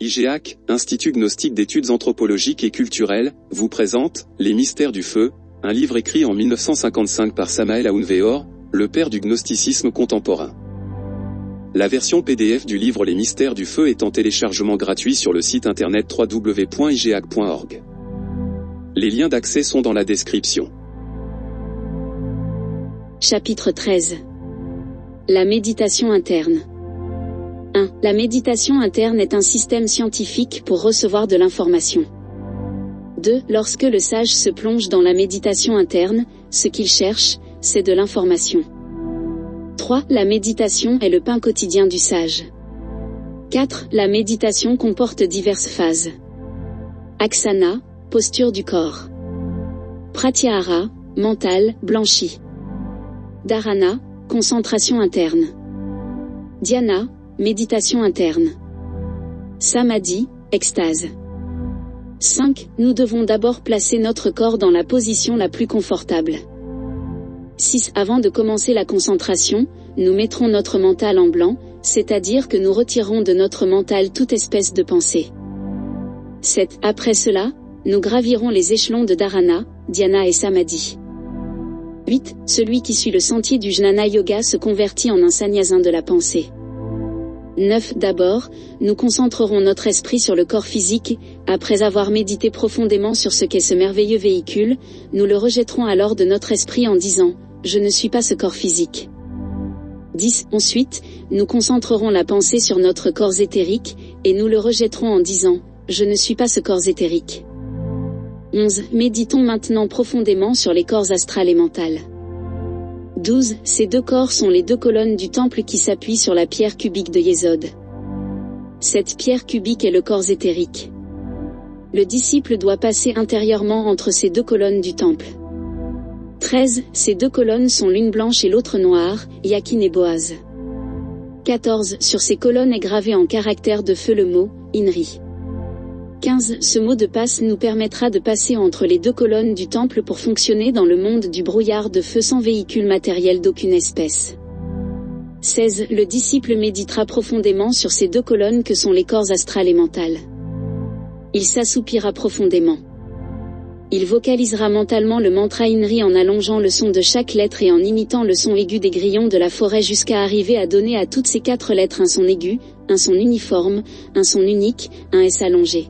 IGAC, Institut Gnostique d'études anthropologiques et culturelles, vous présente « Les mystères du feu », un livre écrit en 1955 par Samael Aoun-Weor, le père du gnosticisme contemporain. La version PDF du livre Les mystères du feu est en téléchargement gratuit sur le site internet www.igac.org. Les liens d'accès sont dans la description. Chapitre 13. La méditation interne. 1. La méditation interne est un système scientifique pour recevoir de l'information. 2. Lorsque le sage se plonge dans la méditation interne, ce qu'il cherche, c'est de l'information. 3. La méditation est le pain quotidien du sage. 4. La méditation comporte diverses phases. Aksana, posture du corps. Pratyahara, mental, blanchi. Dharana, concentration interne. Dhyana, méditation interne. Samadhi, extase. 5. Nous devons d'abord placer notre corps dans la position la plus confortable. 6. Avant de commencer la concentration, nous mettrons notre mental en blanc, c'est-à-dire que nous retirerons de notre mental toute espèce de pensée. 7. Après cela, nous gravirons les échelons de Dharana, Dhyana et Samadhi. 8. Celui qui suit le sentier du Jnana Yoga se convertit en un sannyasin de la pensée. 9. D'abord, nous concentrerons notre esprit sur le corps physique, après avoir médité profondément sur ce qu'est ce merveilleux véhicule, nous le rejetterons alors de notre esprit en disant « Je ne suis pas ce corps physique ». 10. Ensuite, nous concentrerons la pensée sur notre corps éthérique, et nous le rejetterons en disant « Je ne suis pas ce corps éthérique ». 11. Méditons maintenant profondément sur les corps astral et mental. 12. Ces deux corps sont les deux colonnes du temple qui s'appuient sur la pierre cubique de Yesod. Cette pierre cubique est le corps éthérique. Le disciple doit passer intérieurement entre ces deux colonnes du temple. 13. Ces deux colonnes sont l'une blanche et l'autre noire, Yakin et Boaz. 14. Sur ces colonnes est gravé en caractères de feu le mot « Inri ». 15. Ce mot de passe nous permettra de passer entre les deux colonnes du temple pour fonctionner dans le monde du brouillard de feu sans véhicule matériel d'aucune espèce. 16. Le disciple méditera profondément sur ces deux colonnes que sont les corps astral et mental. Il s'assoupira profondément. Il vocalisera mentalement le mantra Inri en allongeant le son de chaque lettre et en imitant le son aigu des grillons de la forêt jusqu'à arriver à donner à toutes ces 4 lettres un son aigu, un son uniforme, un son unique, un S allongé.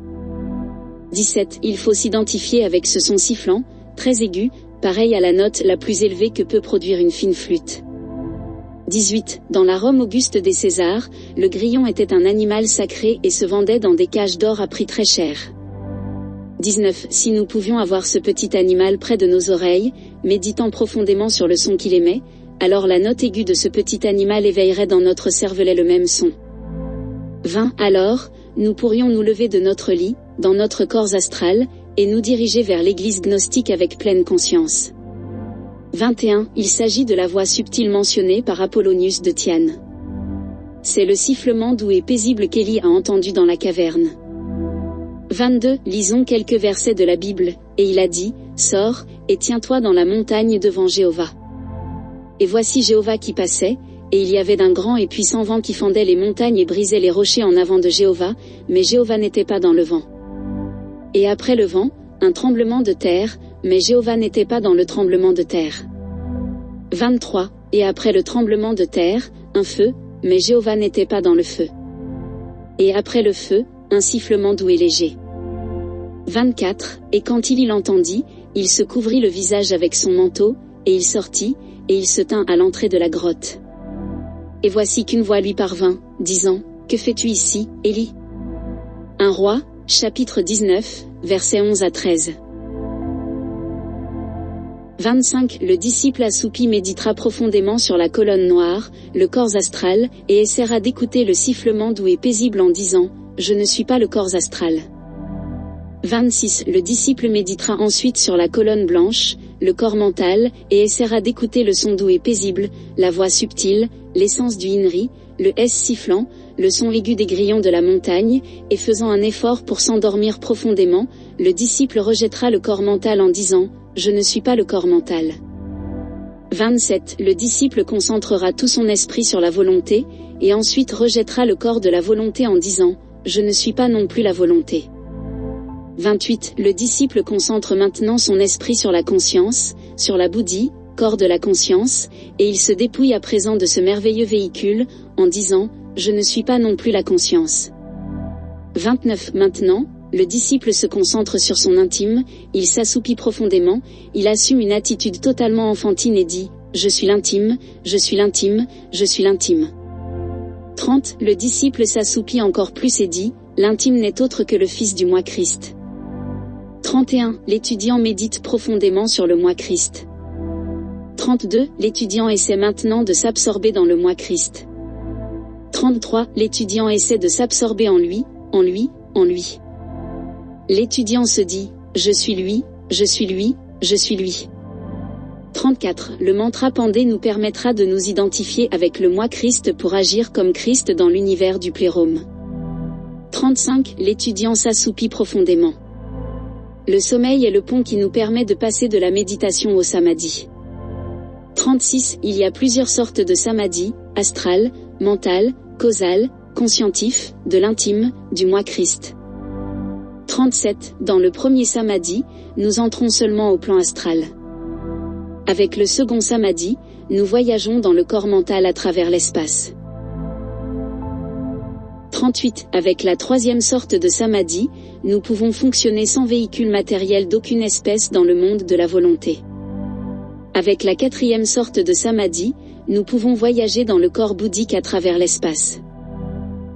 17. Il faut s'identifier avec ce son sifflant, très aigu, pareil à la note la plus élevée que peut produire une fine flûte. 18. Dans la Rome auguste des Césars, le grillon était un animal sacré et se vendait dans des cages d'or à prix très cher. 19. Si nous pouvions avoir ce petit animal près de nos oreilles, méditant profondément sur le son qu'il émet, alors la note aiguë de ce petit animal éveillerait dans notre cervelet le même son. 20. Alors, nous pourrions nous lever de notre lit, dans notre corps astral, et nous diriger vers l'église gnostique avec pleine conscience. 21. Il s'agit de la voix subtile mentionnée par Apollonius de Tyane. C'est le sifflement doux et paisible qu'Élie a entendu dans la caverne. 22. Lisons quelques versets de la Bible, et il a dit, « Sors, et tiens-toi dans la montagne devant Jéhovah. » Et voici Jéhovah qui passait, et il y avait d'un grand et puissant vent qui fendait les montagnes et brisait les rochers en avant de Jéhovah, mais Jéhovah n'était pas dans le vent. Et après le vent, un tremblement de terre, mais Jéhovah n'était pas dans le tremblement de terre. 23. Et après le tremblement de terre, un feu, mais Jéhovah n'était pas dans le feu. Et après le feu, un sifflement doux et léger. 24. Et quand il l'entendit, il se couvrit le visage avec son manteau, et il sortit, et il se tint à l'entrée de la grotte. Et voici qu'une voix lui parvint, disant, « Que fais-tu ici, Élie ?» 1 Roi, chapitre 19, versets 11 à 13. 25. Le disciple assoupi méditera profondément sur la colonne noire, le corps astral, et essaiera d'écouter le sifflement doux et paisible en disant, « Je ne suis pas le corps astral. » 26. Le disciple méditera ensuite sur la colonne blanche, le corps mental, et essaiera d'écouter le son doux et paisible, la voix subtile, l'essence du Inri, le S sifflant, le son aigu des grillons de la montagne, et faisant un effort pour s'endormir profondément, le disciple rejettera le corps mental en disant « Je ne suis pas le corps mental ». 27. Le disciple concentrera tout son esprit sur la volonté, et ensuite rejettera le corps de la volonté en disant je ne suis pas non plus la volonté. 28. Le disciple concentre maintenant son esprit sur la conscience, sur la buddhi, corps de la conscience, et il se dépouille à présent de ce merveilleux véhicule, en disant, je ne suis pas non plus la conscience. 29. Maintenant, le disciple se concentre sur son intime, il s'assoupit profondément, il assume une attitude totalement enfantine et dit, je suis l'intime, je suis l'intime, je suis l'intime. 30. Le disciple s'assoupit encore plus et dit, l'intime n'est autre que le Fils du moi Christ. 31. L'étudiant médite profondément sur le moi Christ. 32. L'étudiant essaie maintenant de s'absorber dans le moi Christ. 33. L'étudiant essaie de s'absorber en lui, en lui, en lui. L'étudiant se dit, je suis lui, je suis lui, je suis lui. 34. Le mantra Pandé nous permettra de nous identifier avec le moi Christ pour agir comme Christ dans l'univers du plérôme. 35. L'étudiant s'assoupit profondément. Le sommeil est le pont qui nous permet de passer de la méditation au samadhi. 36. Il y a plusieurs sortes de samadhi, astral, mental, causal, conscientif, de l'intime, du moi Christ. 37. Dans le premier samadhi, nous entrons seulement au plan astral. Avec le second samadhi, nous voyageons dans le corps mental à travers l'espace. 38. Avec la troisième sorte de samadhi, nous pouvons fonctionner sans véhicule matériel d'aucune espèce dans le monde de la volonté. Avec la quatrième sorte de samadhi, nous pouvons voyager dans le corps bouddhique à travers l'espace.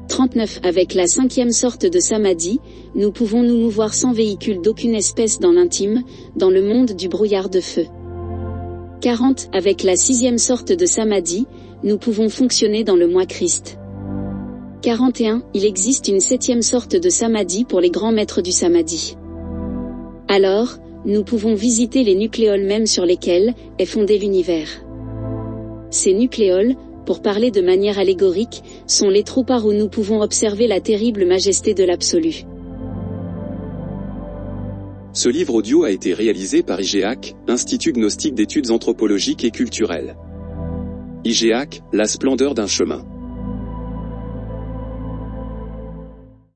39. Avec la cinquième sorte de samadhi, nous pouvons nous mouvoir sans véhicule d'aucune espèce dans l'intime, dans le monde du brouillard de feu. 40. Avec la sixième sorte de samadhi, nous pouvons fonctionner dans le moi Christ. 41. Il existe une septième sorte de samadhi pour les grands maîtres du samadhi. Alors, nous pouvons visiter les nucléoles mêmes sur lesquels est fondé l'univers. Ces nucléoles, pour parler de manière allégorique, sont les trous par où nous pouvons observer la terrible majesté de l'absolu. Ce livre audio a été réalisé par IGEAC, Institut Gnostique d'études anthropologiques et culturelles. IGEAC, la splendeur d'un chemin.